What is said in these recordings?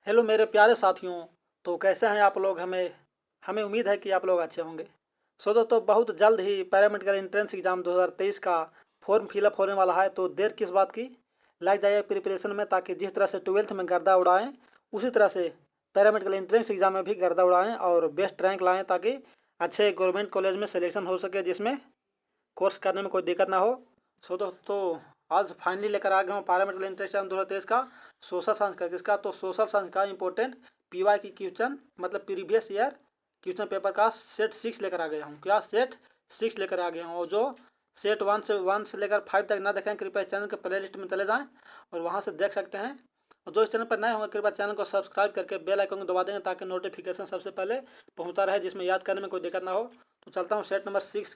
Hello मेरे प्यारे साथियों। तो कैसे हैं आप लोग? हमें हमें उम्मीद है कि आप लोग अच्छे होंगे। सो दोस्तों, बहुत जल्द ही पैरामेडिकल एंट्रेंस एग्ज़ाम 2023 का फॉर्म फिलअप होने वाला है। तो देर किस बात की, लग जाइए प्रिपरेशन में, ताकि जिस तरह से ट्वेल्थ में गर्दा उड़ाएं उसी तरह से पैरामेडिकल एंट्रेंस एग्ज़ाम में भी गर्दा उड़ाएं और बेस्ट रैंक लाएं, ताकि अच्छे गवर्नमेंट कॉलेज में सिलेक्शन हो सके, जिसमें कोर्स करने में कोई दिक्कत ना हो। सो दोस्तों, आज फाइनली लेकर आ गया हूँ पैरामेडिकल एंट्रेंस एग्जाम 2023 का सोशल साइंस का। किसका? तो सोशल साइंस का इंपॉर्टेंट पीवाई की क्वेश्चन, मतलब प्रीवियस ईयर क्वेश्चन पेपर का सेट 6 लेकर आ गया हूँ। क्या? सेट 6 लेकर आ गया हूँ। और जो सेट 1 से लेकर 5 तक ना देखें, कृपया चैनल के प्ले लिस्ट में चले जाएँ और वहाँ से देख सकते हैं। और जो इस चैनल पर नए होंगे, कृपया चैनल को सब्सक्राइब करके बेल आइकन को दबा देंगे, ताकि नोटिफिकेशन सबसे पहले पहुँचता रहे, जिसमें याद करने में कोई दिक्कत ना हो। तो चलता हूँ सेट नंबर 6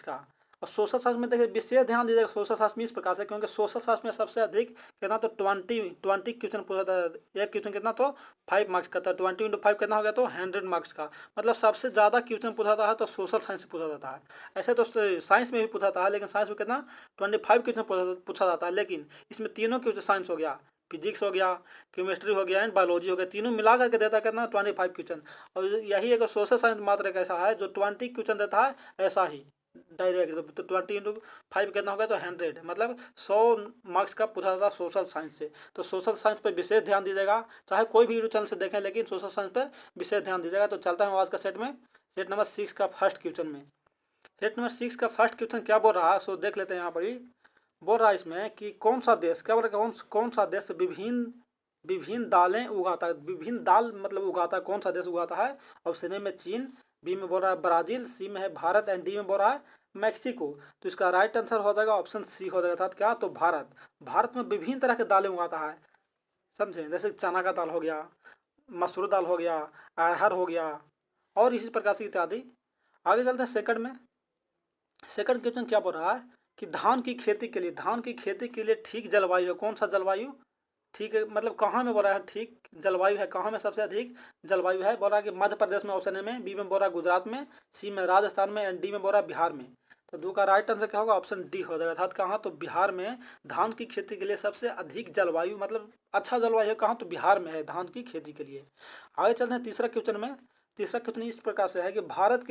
का। और सोशल साइंस में देखिए, विशेष ध्यान दीजिएगा सोशल साइंस में इस प्रकार से, क्योंकि सोशल साइंस में सबसे अधिक कितना, तो 20 क्वेश्चन पूछा था। एक क्वेश्चन कितना, तो 5 मार्क्स का था। 20 × 5 कितना हो गया, तो 100 मार्क्स का। मतलब सबसे ज़्यादा क्वेश्चन पूछा जाता है तो सोशल साइंस से पूछा जाता है। ऐसे तो साइंस में भी पूछा जाता है, लेकिन साइंस में कितना, 25 क्वेश्चन पूछा जाता है। लेकिन इसमें तीनों क्वेश्चन, साइंस हो गया, फिजिक्स हो गया, केमिस्ट्री हो गया एंड बायोलॉजी हो गया, तीनों मिला करके देता है कितना, 25 क्वेश्चन। और यही एक सोशल साइंस मात्र एक ऐसा है जो 20 क्वेश्चन देता है, ऐसा ही डायरेक्ट। तो 20 × 5 कितना हो गया, तो 100, मतलब 100 मार्क्स का पूछा था सोशल साइंस से। तो सोशल साइंस पर विशेष ध्यान दीजिएगा, चाहे कोई भी यूट्यूब चैनल से देखें, लेकिन सोशल साइंस पर विशेष ध्यान दीजिएगा। तो चलता हूँ आज का सेट नंबर 6 का फर्स्ट क्वेश्चन में। सेट नंबर 6 का फर्स्ट क्वेश्चन क्या बोल रहा है, सो देख लेते हैं। यहाँ पर ही बोल रहा है इसमें कि कौन सा देश, क्या बोल रहा है, कौन सा देश विभिन्न विभिन्न दालें उगाता है। विभिन्न दाल मतलब उगाता है, कौन सा देश उगाता है? ऑप्शन ए में चीन, बी में बोल रहा है ब्राजील, सी में है भारत एंड डी में बोल रहा है मैक्सिको। तो इसका राइट आंसर हो जाएगा ऑप्शन सी हो जाएगा। अर्थात क्या, तो भारत। भारत में विभिन्न तरह के दालें उगाता है, समझे? जैसे चना का दाल हो गया, मसूर दाल हो गया, अरहर हो गया, और इसी प्रकार से इत्यादि। आगे चलते हैं सेकंड में। सेकंड क्वेश्चन क्या बोल रहा है कि धान की खेती के लिए ठीक जलवायु है। कौन सा जलवायु ठीक है, मतलब कहाँ में बोल रहा है ठीक जलवायु है, कहाँ में सबसे अधिक जलवायु है? बोल रहा है कि मध्य प्रदेश में ऑप्शन ए में, बी में बोल रहा है गुजरात में, सी में राजस्थान में एंड डी में बोल रहा है बिहार में। तो दो का राइट आंसर क्या होगा, ऑप्शन डी हो जाएगा। अर्थात कहाँ, तो बिहार में धान की खेती के लिए सबसे अधिक जलवायु, मतलब अच्छा जलवायु है कहाँ, तो बिहार में है धान की खेती के लिए। आगे चलते हैं तीसरा क्वेश्चन में। तीसरा क्वेश्चन इस प्रकार से है कि भारत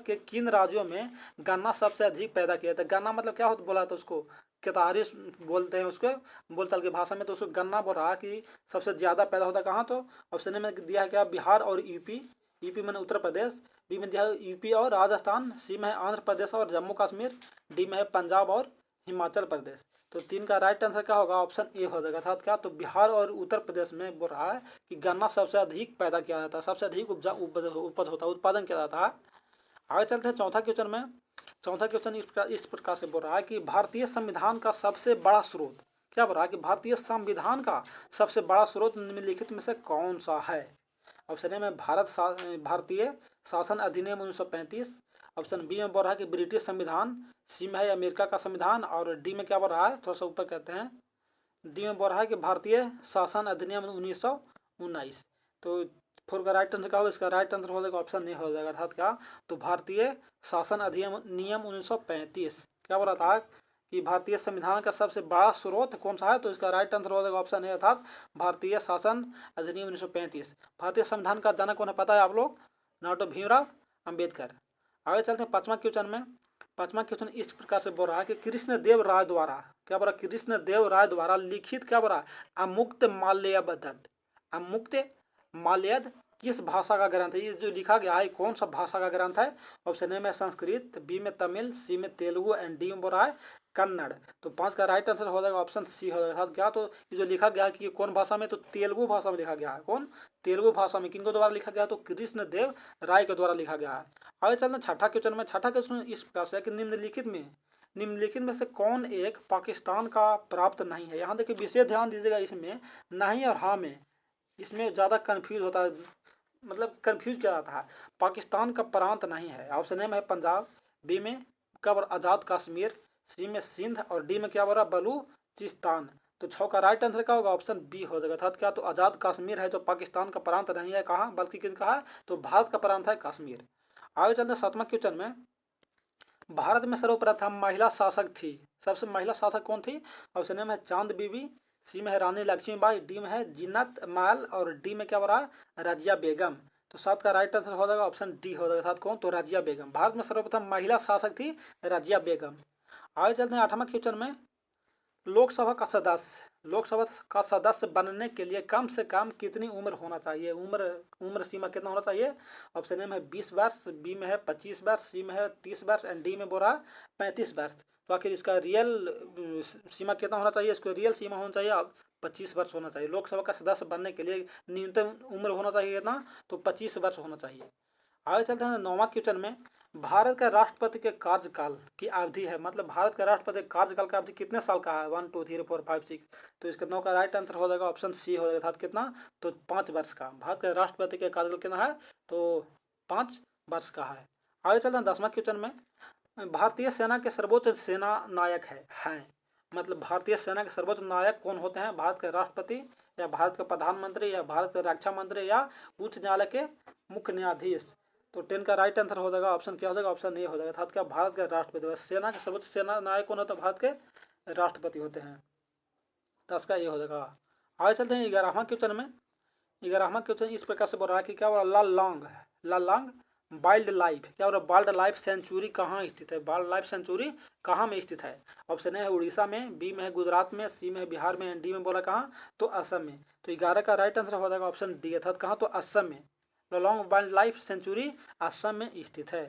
के किन राज्यों में गन्ना सबसे अधिक पैदा किया जाता है? गन्ना मतलब क्या होता, बोला तो उसको केतारी बोलते हैं उसको बोलचाल की भाषा में। तो उसको गन्ना बोल रहा है कि सबसे ज़्यादा पैदा होता है कहाँ, तो ऑप्शन ए में दिया है क्या, बिहार और यूपी। यूपी मैंने उत्तर प्रदेश, बी में दिया है यूपी और राजस्थान, सी में है आंध्र प्रदेश और जम्मू कश्मीर, डी में है पंजाब और हिमाचल प्रदेश। तो 3 का राइट आंसर क्या होगा, ऑप्शन ए हो जाएगा। अर्थात क्या, तो बिहार और उत्तर प्रदेश में बोल रहा है कि गन्ना सबसे अधिक पैदा किया जाता है, सबसे अधिक उपज होता है, उत्पादन किया जाता है। आगे चलते हैं चौथा क्वेश्चन में। चौथा क्वेश्चन इस प्रकार से बोल रहा है कि भारतीय संविधान का सबसे बड़ा स्रोत, क्या बोल रहा है कि भारतीय संविधान का सबसे बड़ा स्रोत निम्नलिखित में से कौन सा है? ऑप्शन ए में भारतीय शासन अधिनियम 1935, ऑप्शन बी में बोल रहा है कि ब्रिटिश संविधान, सी में है अमेरिका का संविधान, और डी में क्या बोल रहा है, थोड़ा सा ऊपर कहते हैं, डी में बोल रहा है कि भारतीय शासन अधिनियम 1919। तो फोर का राइट आंसर क्या होगा, इसका राइट आंसर हो जाएगा ऑप्शन ए हो जाएगा। अर्थात क्या, तो भारतीय शासन अधिनियम नियम 1935। क्या बोला था कि भारतीय संविधान का सबसे बड़ा स्रोत कौन सा है? तो इसका राइट आंसर हो जाएगा ऑप्शन ए, अर्थात भारतीय शासन अधिनियम 1935। भारतीय संविधान का जनक कौन है पता है आप लोग? डॉक्टर भीमराव अम्बेडकर। आगे चलते हैं पांचवा क्वेश्चन में। पांचवा क्वेश्चन इस प्रकार से बोल रहा है कि कृष्णदेव राय द्वारा, क्या बोला, कृष्णदेव राय द्वारा लिखित, क्या बोला, अमुक्त माल्यबद्ध, अमुक्त माल्यद किस भाषा का ग्रंथ है? ये जो लिखा गया है कौन सा भाषा का ग्रंथ है? ऑप्शन ए में संस्कृत, बी में तमिल, सी में तेलुगु एंड डी में बोल रहा है कन्नड़। तो 5 का राइट आंसर हो जाएगा ऑप्शन सी हो जाएगा। क्या, तो ये जो लिखा गया है कि कौन भाषा में, तो तेलुगु भाषा में लिखा गया है। कौन? तेलुगु भाषा में। किनको द्वारा लिखा गया है? तो कृष्णदेव राय के द्वारा लिखा गया है। आगे चलते हैं छठा क्वेश्चन में। छठा क्वेश्चन इस प्रकार से है कि निम्नलिखित में से कौन एक पाकिस्तान का प्राप्त नहीं है? यहाँ देखिए विशेष ध्यान दीजिएगा, इसमें नहीं और हाँ में, इसमें ज़्यादा कन्फ्यूज होता है, मतलब कन्फ्यूज किया जाता है। पाकिस्तान का प्रांत नहीं है। ऑप्शन ए में है पंजाब, बी में क्या बोला आज़ाद कश्मीर, सी में सिंध और डी में क्या बोला बलूचिस्तान। तो 6 का राइट आंसर क्या होगा, ऑप्शन बी हो जाएगा। अर्थात क्या, तो आज़ाद कश्मीर है जो पाकिस्तान का प्रांत नहीं है। कहाँ, बल्कि किसका है, तो भारत का प्रांत है कश्मीर। आगे चलते हैं 7वां क्वेश्चन में। भारत में सर्वप्रथम महिला शासक थी, सबसे महिला शासक कौन थी? ऑप्शन ए में चांद बीबी, सी में है रानी लक्ष्मीबाई, डी में है जीनत महल और डी में क्या हो रहा है रजिया बेगम। तो 7 का राइट आंसर हो जाएगा ऑप्शन डी हो जाएगा। 7 कौन? तो रजिया बेगम। भारत में सर्वप्रथम महिला शासक थी रजिया बेगम। आगे चलते हैं 8वां क्वेश्चन में। लोकसभा का सदस्य बनने के लिए कम से कम कितनी उम्र होना चाहिए? उम्र सीमा कितना होना चाहिए? ऑप्शन ए में 20 वर्ष, बी में है 25 वर्ष, सी में है 30 वर्ष एंड डी में बोल रहा है 35 वर्ष। तो आखिर इसका रियल सीमा कितना होना चाहिए? इसको रियल सीमा होना चाहिए 25 वर्ष होना चाहिए। लोकसभा का सदस्य बनने के लिए न्यूनतम उम्र होना चाहिए कितना? तो 25 वर्ष होना चाहिए। आगे चलते हैं 9वां क्वेश्चन में। भारत के राष्ट्रपति के कार्यकाल की अवधि है, मतलब भारत का राष्ट्रपति कार्यकाल का अवधि कितने साल का है? 1 2 3 4 5 6। तो इसका 9 का राइट आंसर हो जाएगा ऑप्शन सी हो जाएगा। कितना? तो 5 वर्ष का। भारत के राष्ट्रपति के कार्यकाल कितना है? तो 5 वर्ष का है। आगे चलते हैं 10वां क्वेश्चन में। भारतीय सेना के सर्वोच्च सेना नायक हैं, मतलब भारतीय सेना के सर्वोच्च नायक कौन होते हैं? भारत के राष्ट्रपति या भारत के प्रधानमंत्री या भारत के रक्षा मंत्री या उच्च न्यायालय के मुख्य न्यायाधीश। तो 10 का राइट आंसर हो जाएगा ऑप्शन क्या हो जाएगा? ऑप्शन ए हो जाएगा। क्या? भारत के राष्ट्रपति। सेना के सर्वोच्च सेना नायक कौन होता है? भारत के राष्ट्रपति होते हैं। 10 का ये हो जाएगा। आगे चलते हैं 11वां क्वेश्चन में। 11वां क्वेश्चन इस प्रकार से बोल रहा है कि क्या बोला? लालॉन्ग वाइल्ड लाइफ, क्या बोला? वाइल्ड लाइफ सेंचुरी कहाँ स्थित है? वाइल्ड लाइफ सेंचुरी कहाँ में स्थित है? ऑप्शन ए है उड़ीसा में, बी में है गुजरात में, सी में है बिहार में एंड डी में बोला कहाँ? तो असम में। तो 11 का राइट आंसर हो जाएगा ऑप्शन डी अर्थात कहाँ? तो असम में। लालॉन्ग वाइल्ड लाइफ सेंचुरी असम में स्थित है।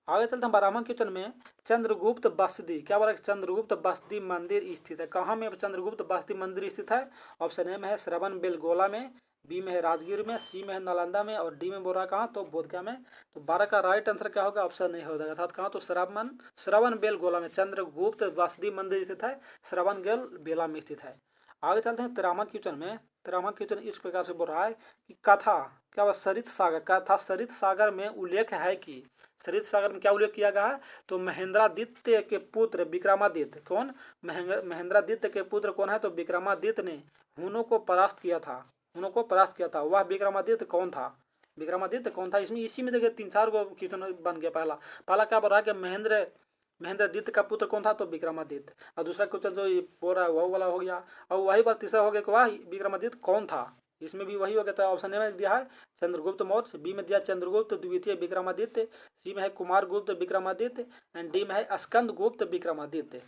आगे चलते हैं 12वां क्वेश्चन में। चंद्रगुप्त बसदी, क्या बोला? चंद्रगुप्त बसदी मंदिर स्थित है कहाँ में? चंद्रगुप्त बसदी मंदिर स्थित है। ऑप्शन ए में है श्रवण बेलगोला में, बी में है राजगीर में, सी में है नालंदा में और डी में बोल रहा कहाँ? तो बोधगया में। तो 12 का राइट आंसर क्या होगा? ऑप्शन ए हो जाएगा अर्थात कहाँ? तो श्रवण बेलगोला में चंद्रगुप्त बसदी मंदिर स्थित है, श्रवण बेला में स्थित है। आगे चलते हैं 13वां क्वेश्चन में। 13वां क्वेश्चन इस प्रकार से बोल रहा है कि कथा, क्या हुआ? सरित सागर, कथा सरित सागर में उल्लेख है कि सरित सागर में क्या उल्लेख किया गया है? तो महेंद्रादित्य के पुत्र विक्रमादित्य, कौन? महेंद्रादित्य के पुत्र कौन है? तो विक्रमादित्य ने हुनों को परास्त किया था। वह विक्रमादित्य कौन था? विक्रमादित्य कौन था? इसमें इसी में देखिए 3-4 को क्वेश्चन बन गया। पहला क्या बोल रहा है कि महेंद्रदित्य का पुत्र कौन था? तो विक्रमादित्य। और दूसरा क्वेश्चन जो बोल रहा है वह वाला हो गया। और वही बात तीसरा हो गया कि वह विक्रमादित्य कौन था? इसमें भी वही हो गया। तो ऑप्शन ए में दिया है चंद्रगुप्त मौर्य, बी में दिया चंद्रगुप्त द्वितीय विक्रमादित्य, सी में है कुमारगुप्त विक्रमादित्य एंड डी में है स्कंदगुप्त विक्रमादित्य।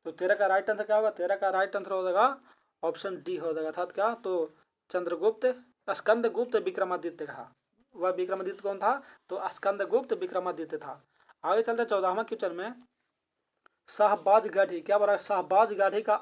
तो 13 का राइट आंसर क्या होगा? 13 का राइट आंसर हो जाएगा ऑप्शन डी हो जाएगा अर्थात क्या? तो स्कंदगुप्त विक्रमादित्य कहा। वह विक्रमादित्य कौन था? तो स्कंदगुप्त विक्रमादित्य था। आगे चलते 14वां क्वेश्चन में। शाहबाजगढ़ी, क्या बोला? शाहबाजगढ़ी का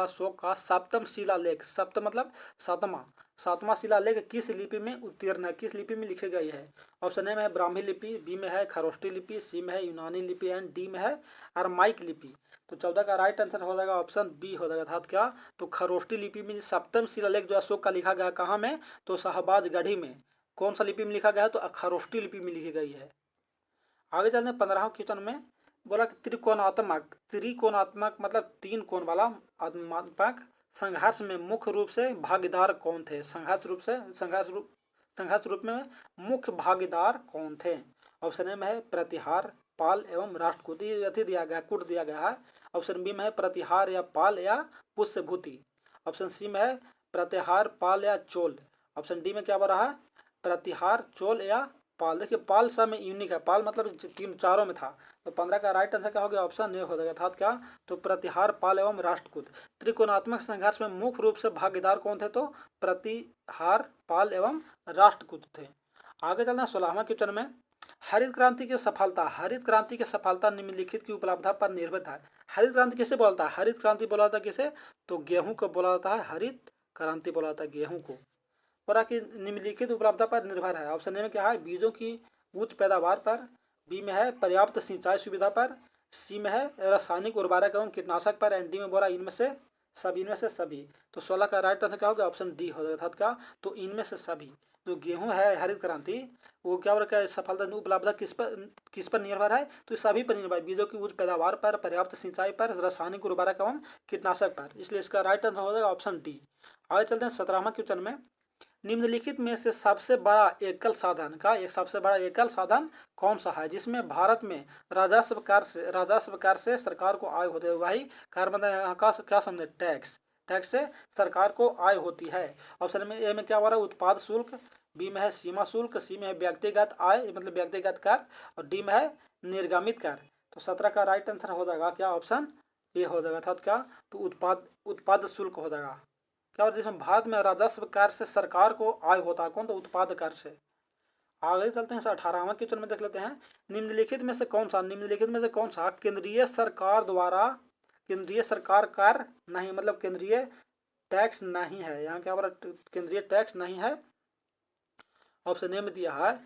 अशोक का सप्तम शिलालेख, सप्तम मतलब सातवां शिलालेख किस लिपि में उत्तीर्ण है? किस लिपि में लिखी गई है? ऑप्शन ए में है ब्राह्मी लिपि, बी में है खरोष्टी लिपि, सी में है यूनानी लिपि एंड डी में है अरमाइक लिपि। तो 14 का राइट आंसर हो जाएगा ऑप्शन बी हो जाएगा अर्थात क्या? तो खरोष्टी लिपि में सप्तम शिलालेख जो अशोक का लिखा गया कहाँ में? तो शाहबाजगढ़ी में। कौन सा लिपि में लिखा गया है? तो खरोष्टी लिपि में लिखी गई है। आगे चलते हैं 15वां क्वेश्चन में। बोला कि त्रिकोणात्मक मतलब 3 कोण वाला आत्मक संघर्ष में मुख्य रूप से भागीदार कौन थे? संघर्ष रूप में मुख्य भागीदार कौन थे? ऑप्शन ए में है प्रतिहार, पाल एवं राष्ट्रकूट, यथी दिया गया कूट दिया गया है। ऑप्शन बी में है प्रतिहार या पाल या पुष्यभूति। ऑप्शन सी में है प्रतिहार, पाल या चोल। ऑप्शन डी में क्या बोल रहा है? प्रतिहार, चोल या पाल। देखिए पाल सब में यूनिक है, पाल मतलब चारों में था। तो 15 का राइट आंसर क्या हो गया? ऑप्शन ए हो जाएगा अर्थात क्या? तो प्रतिहार, पाल एवं राष्ट्रकूट। त्रिकोणात्मक संघर्ष में मुख्य रूप से भागीदार कौन थे? तो प्रतिहार, पाल एवं राष्ट्रकूट थे। आगे चलना 16वां क्वेश्चन में। हरित क्रांति की सफलता निम्नलिखित की उपलब्धता पर निर्भर था। हरित क्रांति किसे बोलता है? हरित क्रांति बोला जाता है किसे? तो गेहूं को बोला जाता है हरित क्रांति बोला जाता है गेहूं को। बोला कि निम्नलिखित उपलब्धता पर निर्भर है। ऑप्शन ए में क्या है? बीजों की उच्च पैदावार पर, बी में है पर्याप्त सिंचाई सुविधा पर, सी में है रासायनिक उर्वरक एवं कीटनाशक पर एंड डी में बोला इनमें से सभी। तो 16 का राइट आंसर क्या होगा? ऑप्शन डी हो जाएगा क्या? तो इनमें से सभी। जो गेहूं है हरित क्रांति वो क्या बोला क्या सफलता उपलब्धता किस पर निर्भर है? तो सभी पर निर्भर है। बीजों की उच्च पैदावार पर, पर्याप्त सिंचाई पर, रासायनिक उर्वरक एवं कीटनाशक पर। इसलिए इसका राइट आंसर हो जाएगा ऑप्शन डी। आगे चलते हैं 17वां क्वेश्चन में। निम्नलिखित में से सबसे बड़ा एकल साधन का एक सबसे बड़ा एकल साधन कौन सा है जिसमें भारत में राजस्व कर से सरकार को आय होती है। वही कर मतलब यहाँ का क्या समझे, टैक्स। टैक्स से सरकार को आय होती है। ऑप्शन में ए में क्या हो रहा है, उत्पाद शुल्क, बी में है सीमा शुल्क, सी में है व्यक्तिगत आय मतलब व्यक्तिगत कर, और डी में है निर्गमित कर। तो 17 का राइट आंसर हो जाएगा क्या, ऑप्शन ए हो जाएगा। था क्या, तो उत्पाद शुल्क हो जाएगा। क्या होता है, जिसमें भारत में राजस्व कर से सरकार को आय होता है, कौन, तो उत्पाद कर से। आगे चलते हैं 18वां क्वेश्चन में देख लेते हैं। निम्नलिखित में से कौन सा केंद्रीय सरकार कर नहीं मतलब केंद्रीय टैक्स नहीं है। यहाँ क्या बोला, केंद्रीय टैक्स नहीं है। ऑप्शन ए में दिया है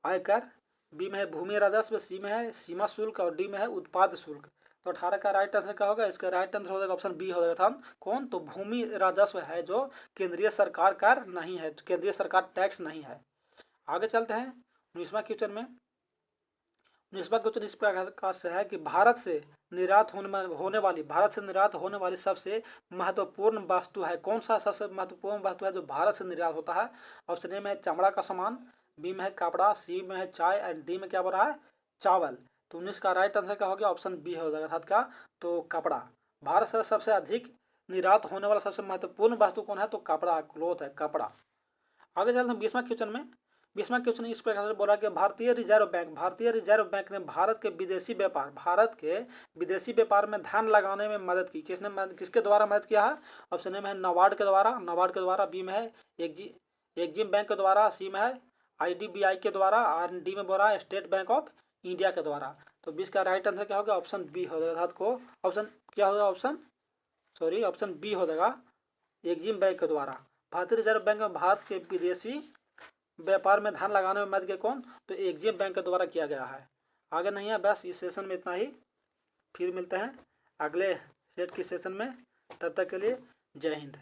आयकर, बी में है भूमि राजस्व, सी में है सीमा शुल्क, और डी में है उत्पाद शुल्क। तो 18 का राइट आंसर क्या होगा, इसका राइट आंसर हो जाएगा ऑप्शन बी हो जाएगा था। कौन, तो भूमि राजस्व है जो केंद्रीय सरकार कर नहीं है, केंद्रीय सरकार टैक्स नहीं है। आगे चलते हैं 19वां क्वेश्चन में। 19वां क्वेश्चन इस प्रकार से है कि भारत से निर्यात होने वाली सबसे महत्वपूर्ण वस्तु है, कौन सा सबसे महत्वपूर्ण वस्तु है जो भारत से निर्यात होता है। ऑप्शन ए में चमड़ा का सामान, बी में है कपड़ा, सी में है चाय, एंड डी में क्या बोल रहा है, चावल। तो 19 का राइट आंसर क्या हो गया, ऑप्शन बी हो जाएगा था क्या, तो कपड़ा। भारत से सबसे अधिक निर्यात होने वाला सबसे महत्वपूर्ण वस्तु कौन है, तो कपड़ा, क्लोथ है, कपड़ा। आगे चलते हैं 20वां क्वेश्चन में। 20वां क्वेश्चन इस प्रकार से बोला कि भारतीय रिजर्व बैंक ने भारत के विदेशी व्यापार में धन लगाने में मदद की। किसके द्वारा मदद किया है। ऑप्शन ए में है नाबार्ड के द्वारा, बी में है एक्जिम बैंक के द्वारा, सी में है IDBI के द्वारा, और डी में बोला है स्टेट बैंक ऑफ इंडिया के द्वारा। तो 20 का राइट आंसर क्या होगा, ऑप्शन बी हो जाएगा। ऑप्शन क्या होगा, ऑप्शन बी हो जाएगा, एक्जिम बैंक के द्वारा। भारतीय रिजर्व बैंक में भारत के विदेशी व्यापार में धन लगाने में मदद के कौन, तो एक्जिम बैंक के द्वारा किया गया है। आगे नहीं है, बस इस सेशन में इतना ही। फिर मिलते हैं अगले सेट के सेशन में, तब तक के लिए जय हिंद।